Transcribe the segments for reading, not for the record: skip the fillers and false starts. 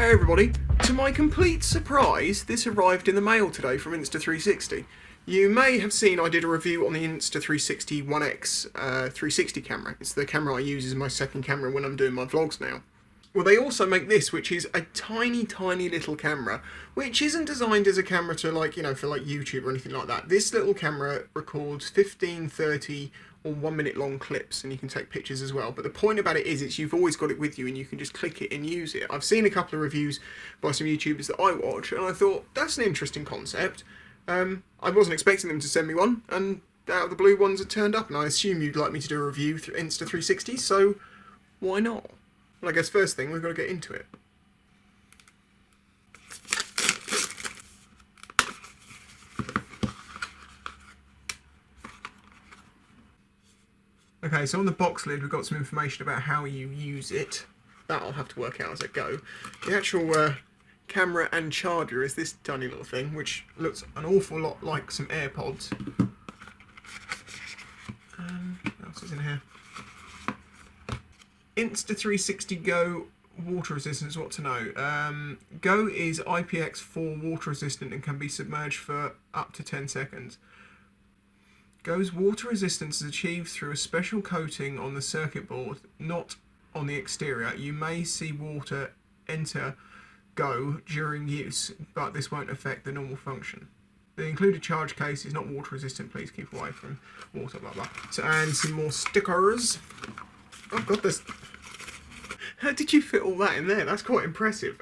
Hey everybody, to my complete surprise, this arrived in the mail today from Insta360. You may have seen I did a review on the Insta360 One X 360 camera. It's the camera I use as my second camera when I'm doing my vlogs now. Well, they also make this, which is a tiny, tiny little camera, which isn't designed as a camera to, like, you know, for like YouTube or anything like that. This little camera records 15, 30 or 1 minute long clips, and you can take pictures as well. But the point about it is you've always got it with you and you can just click it and use it. I've seen a couple of reviews by some YouTubers that I watch, and I thought, that's an interesting concept. I wasn't expecting them to send me one, and out of the blue, ones had turned up, and I assume you'd like me to do a review through Insta360, so why not? Well, I guess first thing, we've got to get into it. Okay, so on the box lid we've got some information about how you use it. That I'll have to work out as I go. The actual camera and charger is this tiny little thing, which looks an awful lot like some AirPods. What else is in here? Insta360 GO water resistance, what to know. GO is IPX4 water resistant and can be submerged for up to 10 seconds. GO's water resistance is achieved through a special coating on the circuit board, not on the exterior. You may see water enter GO during use, but this won't affect the normal function. The included charge case is not water resistant, please keep away from water, blah blah. So, and some more stickers. Oh god, this. How did you fit all that in there? That's quite impressive.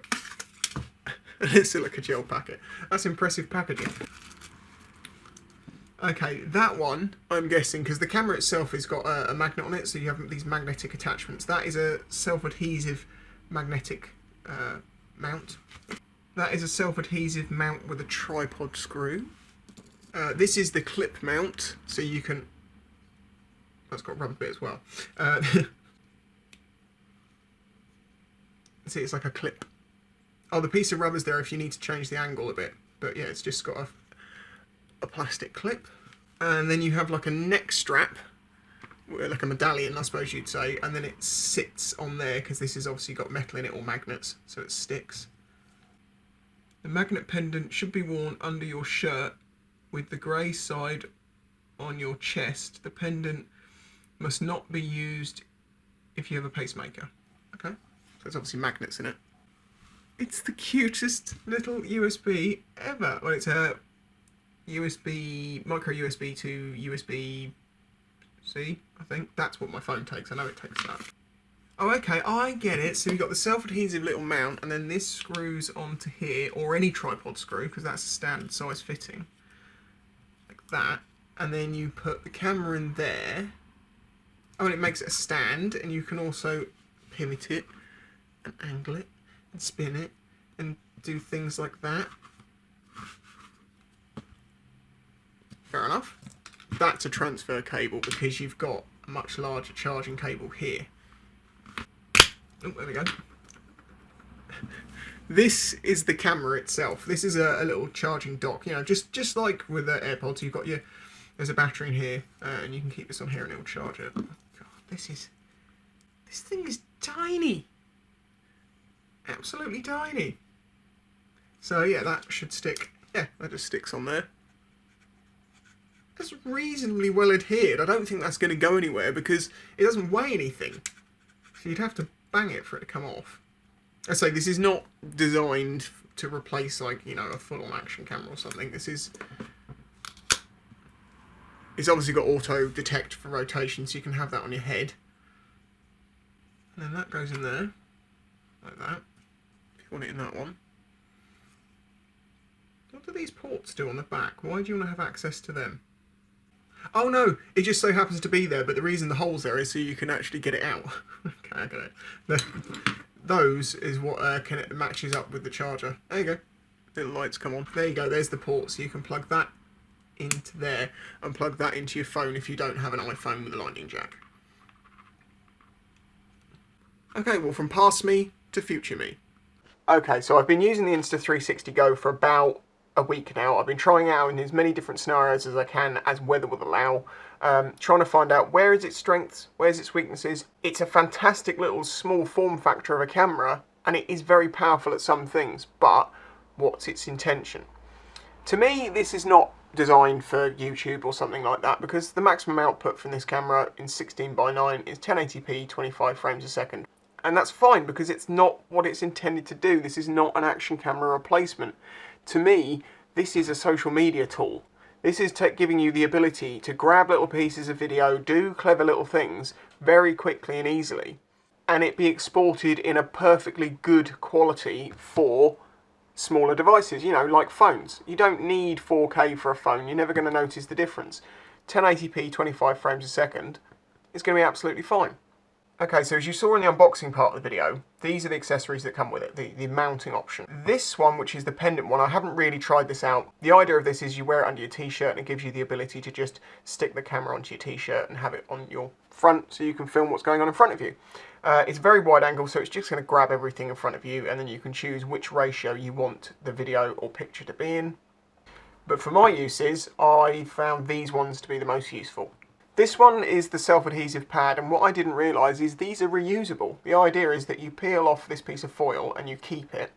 And it's silica gel packet. That's impressive packaging. Okay, that one, I'm guessing, because the camera itself has got a magnet on it, so you have these magnetic attachments. That is a self-adhesive magnetic mount. That is a self-adhesive mount with a tripod screw. This is the clip mount, so you can... That's got a rubber bit as well. See, it's like a clip. Oh, the piece of rubber's there if you need to change the angle a bit. But yeah, it's just got a plastic clip. And then you have like a neck strap, like a medallion I suppose you'd say, and then it sits on there because this has obviously got metal in it or magnets, so it sticks. The magnet pendant should be worn under your shirt with the grey side on your chest. The pendant must not be used if you have a pacemaker. Okay, so there's obviously magnets in it. It's the cutest little USB ever. Well, it's a USB, micro USB to USB-C, I think. That's what my phone takes. I know it takes that. Oh, okay, I get it. So you've got the self-adhesive little mount, and then this screws onto here, or any tripod screw, because that's a standard size fitting. Like that. And then you put the camera in there. Oh, and it makes it a stand, and you can also pivot it, and angle it, and spin it, and do things like that. Fair enough. That's a transfer cable because you've got a much larger charging cable here. Oh, there we go. This is the camera itself. This is a little charging dock. You know, just like with the AirPods, you've got there's a battery in here, and you can keep this on here and it will charge it. God, this thing is tiny. Absolutely tiny. So yeah, that should stick. Yeah, that just sticks on there. That's reasonably well adhered. I don't think that's going to go anywhere because it doesn't weigh anything. So you'd have to bang it for it to come off. I say this is not designed to replace, like, you know, a full-on action camera or something. This is... It's obviously got auto detect for rotation, so you can have that on your head. And then that goes in there, like that, if you want it in that one. What do these ports do on the back? Why do you want to have access to them? Oh no, it just so happens to be there, but the reason the hole's there is so you can actually get it out. Okay, I get it. Those is what matches up with the charger. There you go. Little lights come on. There you go, there's the port, so you can plug that into there and plug that into your phone if you don't have an iPhone with a lightning jack. Okay, well, from past me to future me. Okay, so I've been using the Insta360 GO for about a week now. I've been trying out in as many different scenarios as I can, as weather will allow, trying to find out where is its strengths, where's its weaknesses. It's a fantastic little small form factor of a camera, and it is very powerful at some things, but what's its intention? To me, this is not designed for YouTube or something like that, because the maximum output from this camera in 16:9 is 1080p 25 frames a second. And that's fine, because it's not what it's intended to do. This is not an action camera replacement. To me, this is a social media tool. This is giving you the ability to grab little pieces of video, do clever little things very quickly and easily, and it be exported in a perfectly good quality for smaller devices, you know, like phones. You don't need 4K for a phone. You're never going to notice the difference. 1080p 25 frames a second is going to be absolutely fine. Okay, so as you saw in the unboxing part of the video, these are the accessories that come with it, the mounting option. This one, which is the pendant one, I haven't really tried this out. The idea of this is you wear it under your t-shirt and it gives you the ability to just stick the camera onto your t-shirt and have it on your front so you can film what's going on in front of you. It's very wide angle, so it's just going to grab everything in front of you, and then you can choose which ratio you want the video or picture to be in. But for my uses, I found these ones to be the most useful. This one is the self-adhesive pad, and what I didn't realise is these are reusable. The idea is that you peel off this piece of foil and you keep it,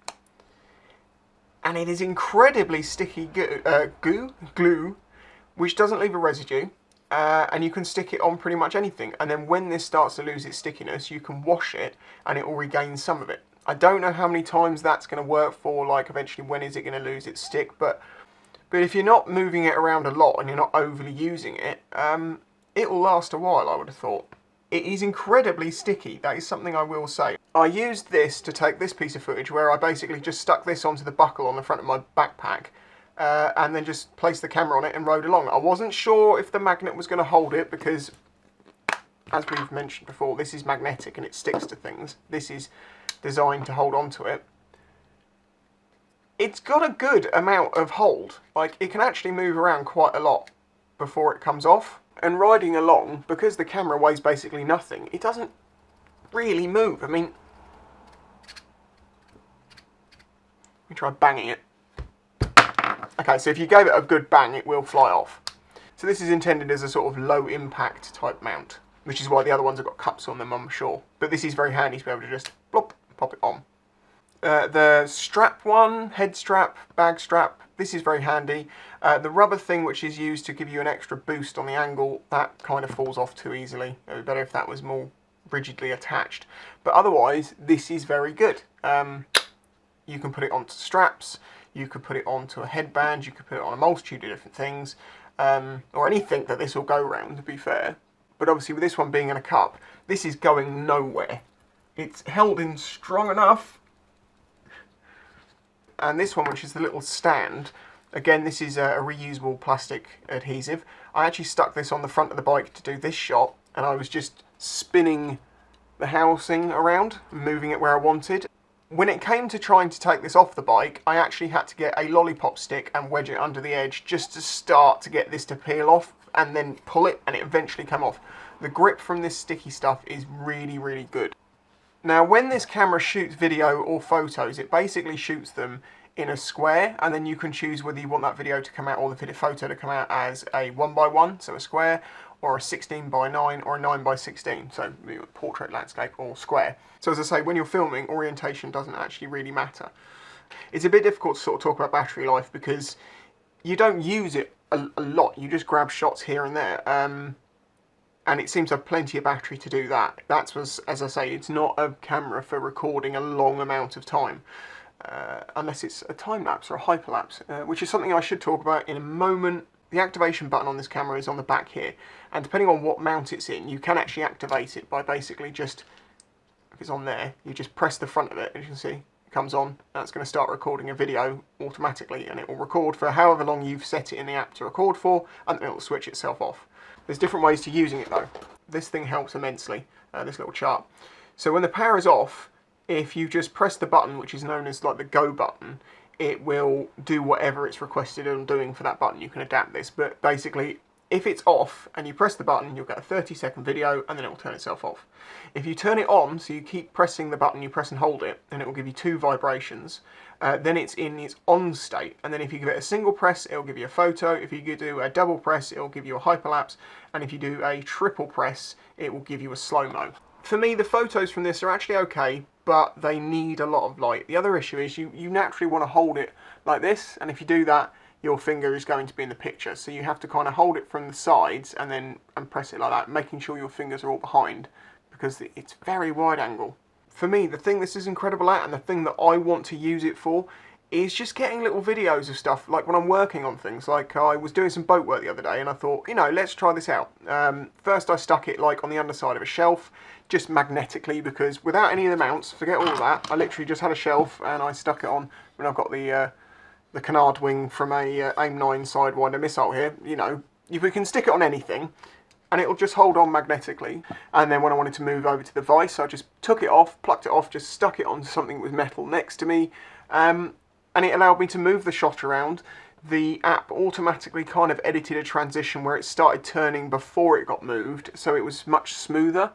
and it is incredibly sticky glue, which doesn't leave a residue, and you can stick it on pretty much anything, and then when this starts to lose its stickiness, you can wash it and it will regain some of it. I don't know how many times that's going to work for, like eventually when is it going to lose its stick, but if you're not moving it around a lot and you're not overly using it, it will last a while, I would have thought. It is incredibly sticky, that is something I will say. I used this to take this piece of footage where I basically just stuck this onto the buckle on the front of my backpack and then just placed the camera on it and rode along. I wasn't sure if the magnet was going to hold it because, as we've mentioned before, this is magnetic and it sticks to things. This is designed to hold on to it. It's got a good amount of hold. Like, it can actually move around quite a lot before it comes off. And riding along, because the camera weighs basically nothing, it doesn't really move. I mean, let me try banging it. Okay, so if you gave it a good bang, it will fly off. So this is intended as a sort of low impact type mount, which is why the other ones have got cups on them, I'm sure. But this is very handy to be able to just plop, pop it on. The strap one, head strap, bag strap, this is very handy. The rubber thing which is used to give you an extra boost on the angle, that kind of falls off too easily. It would be better if that was more rigidly attached. But otherwise, this is very good. You can put it onto straps, you could put it onto a headband, you could put it on a multitude of different things, or anything that this will go round, to be fair. But obviously with this one being in a cup, this is going nowhere. It's held in strong enough. And this one, which is the little stand, again, this is a reusable plastic adhesive. I actually stuck this on the front of the bike to do this shot, and I was just spinning the housing around, moving it where I wanted. When it came to trying to take this off the bike, I actually had to get a lollipop stick and wedge it under the edge just to start to get this to peel off, and then pull it, and it eventually came off. The grip from this sticky stuff is really, really good. Now, when this camera shoots video or photos, it basically shoots them in a square, and then you can choose whether you want that video to come out or the photo to come out as a 1x1, so a square, or a 16:9, or a 9:16, so portrait, landscape, or square. So as I say, when you're filming, orientation doesn't actually really matter. It's a bit difficult to sort of talk about battery life because you don't use it a lot. You just grab shots here and there. And it seems to have plenty of battery to do that. That's, as I say, it's not a camera for recording a long amount of time. Unless it's a time-lapse or a hyperlapse, which is something I should talk about in a moment. The activation button on this camera is on the back here, and depending on what mount it's in, you can actually activate it by basically just, if it's on there, you just press the front of it, as you can see, it comes on, and it's going to start recording a video automatically, and it will record for however long you've set it in the app to record for, and then it will switch itself off. There's different ways to using it though. This thing helps immensely, this little chart. So when the power is off, if you just press the button, which is known as like the go button, it will do whatever it's requested on doing for that button. You can adapt this, but basically if it's off and you press the button, you'll get a 30-second video and then it will turn itself off. If you turn it on, so you keep pressing the button, you press and hold it, and it will give you 2 vibrations, then it's in its on state, and then if you give it a single press, it will give you a photo. If you do a double press, it will give you a hyperlapse, and if you do a triple press, it will give you a slow-mo. For me, the photos from this are actually okay. but they need a lot of light. The other issue is you naturally want to hold it like this, and if you do that, your finger is going to be in the picture. So you have to kind of hold it from the sides and press it like that, making sure your fingers are all behind, because it's very wide angle. For me, the thing this is incredible at, and the thing that I want to use it for, is just getting little videos of stuff, like when I'm working on things. Like I was doing some boat work the other day, and I thought, you know, let's try this out. First I stuck it like on the underside of a shelf, just magnetically, because without any of the mounts, forget all of that, I literally just had a shelf and I stuck it on, and I've got the canard wing from a AIM-9 Sidewinder missile here. You know, we can stick it on anything, and it'll just hold on magnetically. And then when I wanted to move over to the vise, I just took it off, plucked it off, just stuck it onto something with metal next to me, and it allowed me to move the shot around. The app automatically kind of edited a transition where it started turning before it got moved, so it was much smoother.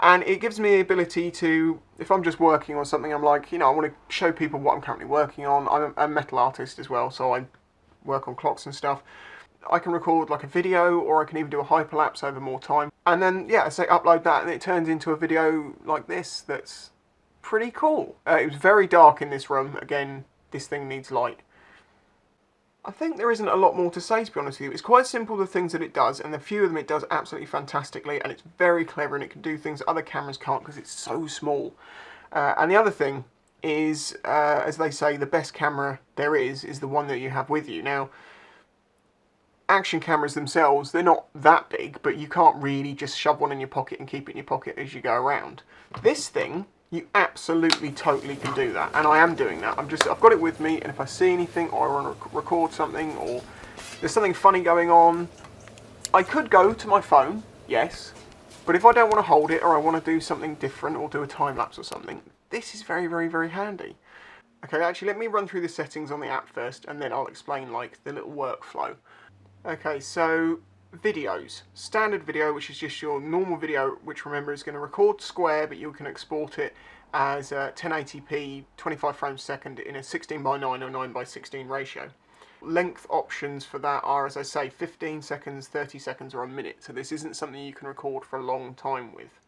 And it gives me the ability to, if I'm just working on something, I'm like, you know, I want to show people what I'm currently working on. I'm a metal artist as well, so I work on clocks and stuff. I can record like a video, or I can even do a hyperlapse over more time. And then, yeah, I say upload that, and it turns into a video like this that's pretty cool. It was very dark in this room. Again, this thing needs light. I think there isn't a lot more to say, to be honest with you. It's quite simple, the things that it does, and the few of them it does absolutely fantastically, and it's very clever, and it can do things that other cameras can't because it's so small. And the other thing is, as they say, the best camera there is the one that you have with you. Now, action cameras themselves, they're not that big, but you can't really just shove one in your pocket and keep it in your pocket as you go around. This thing, you absolutely, totally can do that, and I am doing that. I've got it with me, and if I see anything, or I want to record something, or there's something funny going on, I could go to my phone, yes, but if I don't want to hold it, or I want to do something different, or do a time-lapse or something, this is very, very, very handy. Okay, actually, let me run through the settings on the app first, and then I'll explain, like, the little workflow. Okay, so videos. Standard video, which is just your normal video, which remember is going to record square, but you can export it as 1080p 25 frames a second in a 16:9 or 9:16 ratio. Length options for that are, as I say, 15 seconds, 30 seconds, or a minute. So this isn't something you can record for a long time with.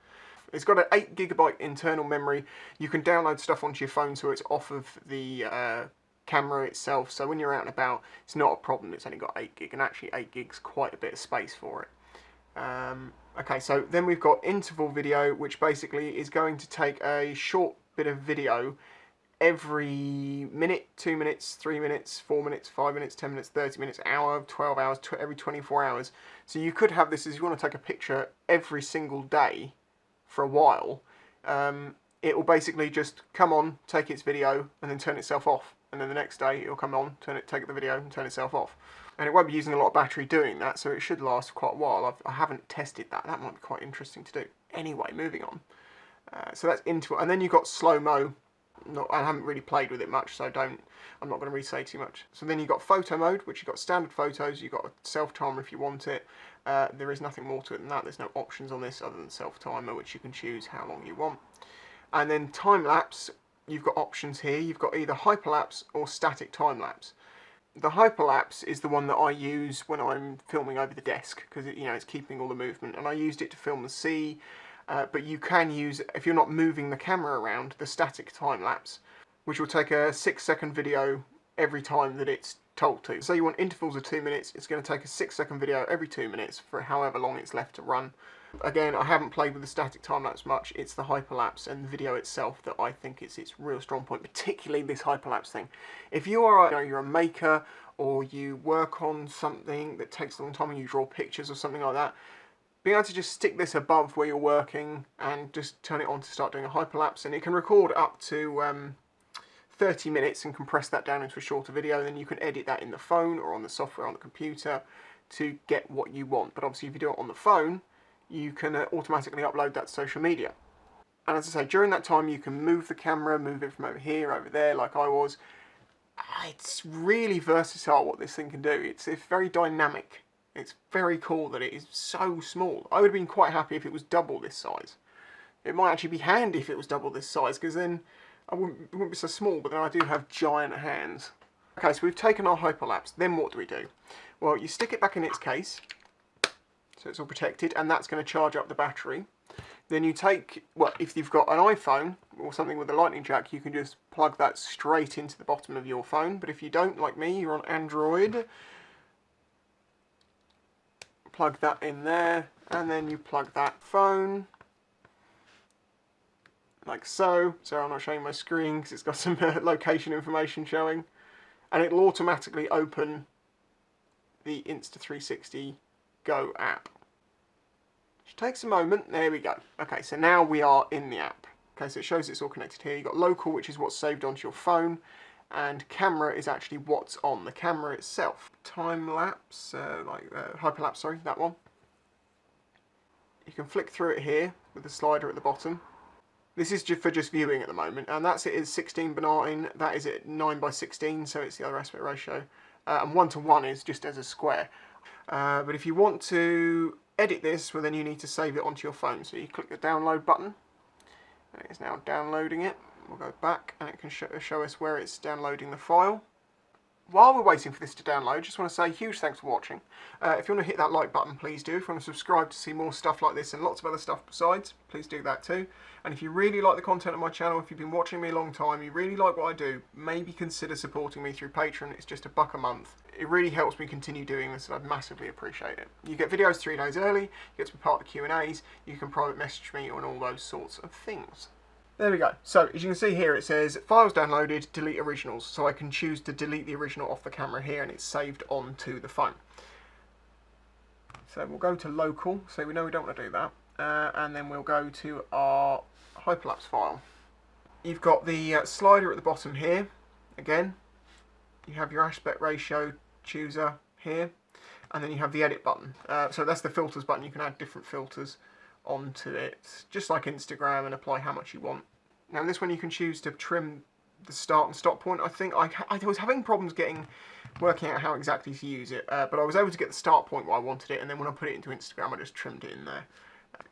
It's got an 8GB internal memory. You can download stuff onto your phone, so it's off of the camera itself, so when you're out and about, it's not a problem. It's only got 8GB, and actually 8GB's quite a bit of space for it. Okay, so then we've got interval video, which basically is going to take a short bit of video every minute, 2 minutes, 3 minutes, 4 minutes, 5 minutes, 10 minutes, 30 minutes, hour, 12 hours, every 24 hours. So you could have this as you want to take a picture every single day for a while. It will basically just come on, take its video, and then turn itself off. And then the next day it'll come on, take the video, and turn itself off. And it won't be using a lot of battery doing that, so it should last quite a while. I haven't tested that. That might be quite interesting to do. Anyway, moving on. So that's into it. And then you've got slow-mo. I haven't really played with it much, so I'm not going to really say too much. So then you've got photo mode, which you've got standard photos. You've got a self-timer if you want it. There is nothing more to it than that. There's no options on this other than self-timer, which you can choose how long you want. And then time-lapse. You've got options here. You've got either hyperlapse or static time-lapse. The hyperlapse is the one that I use when I'm filming over the desk, because it's keeping all the movement, and I used it to film the sea. But you can use, if you're not moving the camera around, the static time-lapse, which will take a 6-second video every time that it's told to. So you want intervals of 2 minutes, it's going to take a 6-second video every 2 minutes for however long it's left to run. Again, I haven't played with the static time-lapse much. It's the hyperlapse and the video itself that I think is its real strong point, particularly this hyperlapse thing. If you are you're a maker, or you work on something that takes a long time and you draw pictures or something like that, being able to just stick this above where you're working and just turn it on to start doing a hyperlapse, and it can record up to 30 minutes and compress that down into a shorter video, and then you can edit that in the phone or on the software on the computer to get what you want. But obviously if you do it on the phone, you can automatically upload that to social media. And as I say, during that time you can move the camera, move it from over here, over there, like I was. It's really versatile what this thing can do. It's very dynamic. It's very cool that it is so small. I would have been quite happy if it was double this size. It might actually be handy if it was double this size, because then it wouldn't be so small, but then I do have giant hands. Okay, so we've taken our hyperlapse. Then what do we do? Well, you stick it back in its case, so it's all protected, and that's going to charge up the battery. Then you take, well, if you've got an iPhone or something with a lightning jack, you can just plug that straight into the bottom of your phone. But if you don't, like me, you're on Android, plug that in there, and then you plug that phone, like so. So I'm not showing my screen because it's got some location information showing. And it'll automatically open the Insta360 GO app. Which takes a moment. There we go. Okay, so now we are in the app. Okay, so it shows it's all connected here. You've got local, which is what's saved onto your phone, and camera is actually what's on the camera itself. Time lapse, hyperlapse, sorry, that one. You can flick through it here with the slider at the bottom. This is for just viewing at the moment, and that's it is 16:9. That is at 9:16, so it's the other aspect ratio. And 1:1 is just as a square. But if you want to edit this, well, then you need to save it onto your phone. So you click the download button, and it is now downloading it. We'll go back, and it can show us where it's downloading the file. While we're waiting for this to download, just want to say huge thanks for watching. If you want to hit that like button, please do. If you want to subscribe to see more stuff like this and lots of other stuff besides, please do that too. And if you really like the content of my channel, if you've been watching me a long time, you really like what I do, maybe consider supporting me through Patreon. It's just $1 a month. It really helps me continue doing this, and I'd massively appreciate it. You get videos 3 days early, you get to be part of the Q&As, you can private message me on all those sorts of things. There we go. So, as you can see here, it says, files downloaded, delete originals. So I can choose to delete the original off the camera here, and it's saved onto the phone. So we'll go to local, so we know we don't want to do that. And then we'll go to our hyperlapse file. You've got the slider at the bottom here. Again, you have your aspect ratio chooser here. And then you have the edit button. So that's the filters button. You can add different filters onto it, just like Instagram, and apply how much you want. Now this one you can choose to trim the start and stop point. I think I was having problems working out how exactly to use it, but I was able to get the start point where I wanted it, and then when I put it into Instagram I just trimmed it in there.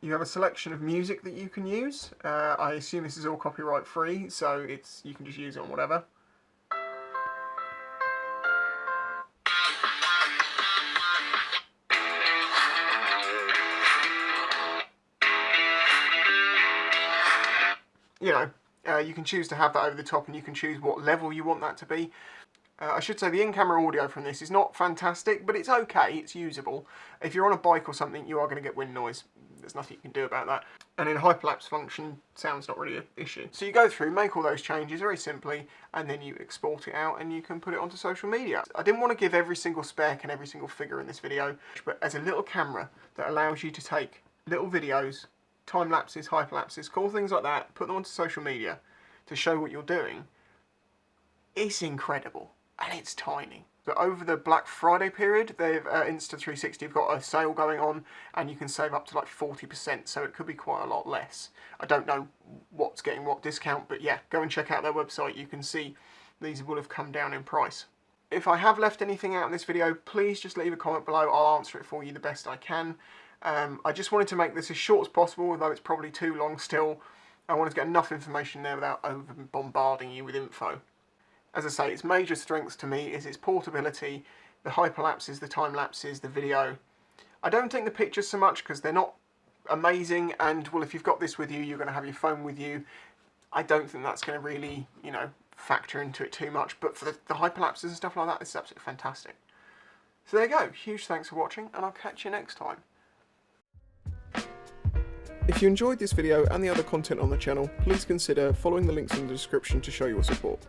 You have a selection of music that you can use. I assume this is all copyright free, so you can just use it on whatever. You know, you can choose to have that over the top, and you can choose what level you want that to be. I should say the in-camera audio from this is not fantastic, but it's okay, it's usable. If you're on a bike or something, you are going to get wind noise. There's nothing you can do about that. And in hyperlapse function, sound's not really an issue. So you go through, make all those changes very simply, and then you export it out and you can put it onto social media. I didn't want to give every single spec and every single figure in this video, but as a little camera that allows you to take little videos, time lapses, hyperlapses, cool things like that, put them onto social media to show what you're doing, it's incredible, and it's tiny. But over the Black Friday period, they've Insta360 have got a sale going on, and you can save up to like 40%, so it could be quite a lot less. I don't know what's getting what discount, but yeah, go and check out their website. You can see these will have come down in price. If I have left anything out in this video, please just leave a comment below. I'll answer it for you the best I can. I just wanted to make this as short as possible, although it's probably too long still. I wanted to get enough information there without over bombarding you with info. As I say, its major strengths to me is its portability, the hyperlapses, the time lapses, the video. I don't think the pictures so much because they're not amazing, and well, if you've got this with you, you're going to have your phone with you. I don't think that's going to really, you know, factor into it too much, but for the hyperlapses and stuff like that, this is absolutely fantastic. So there you go, huge thanks for watching, and I'll catch you next time. If you enjoyed this video and the other content on the channel, please consider following the links in the description to show your support.